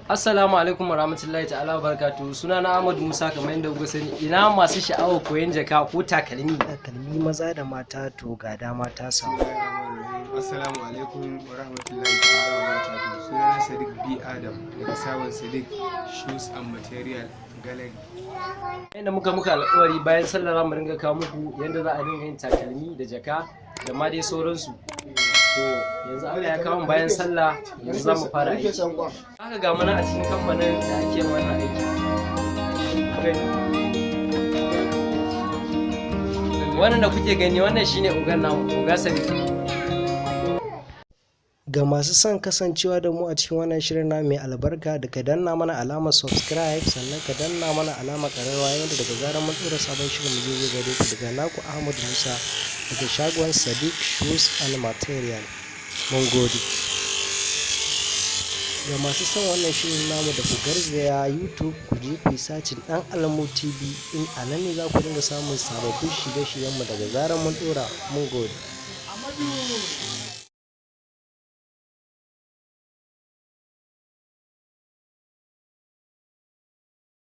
Assalamu alaikum warahmatullahi ta'ala barakatuhu. Sunana Ahmad Musa, kamar yadda kuka sani. Ina masu sha'awar koyon jaka ko takalmi maza da mata, to ga dama ta samu. Assalamu alaikum warahmatullahi ta'ala barakatuhu. Sunana Sadiq B Adam daga Sabon Sadiq Shoes and Material Gallery. Yadda muka alƙawari bayan sallah za mu dinga kawo muku yadda za a dinga yin takalmi da jaka da ma dai sauransu. To yanzu Allah ya kawo bayan sallah, yanzu za mu fara aiki. Haka ga mana a cikin kamfanin da ake wannan aiki. Wannan da kuke gani, wannan shine ogan namu, Oga Sadiq. Ga masu son kasancewa da mu a cikin wannan shirin na mai albarka, da ka danna mana alamar subscribe, sannan ka danna mana alamar ƙararrawa, yadda daga zarar mun ɗora sabon shirin mu zai gare ku. Daga naku Ahmad Musa daga shagon Sadiq Shoes and Material. Mun gode. Ga masu son wannan shirin namu, da ku garzaya YouTube ku je ku yi sacin Dan Almu TV, in a nan ne za ku dinga samun sababbin shirye-shiryenmu daga zarar mun ɗora. Mun gode.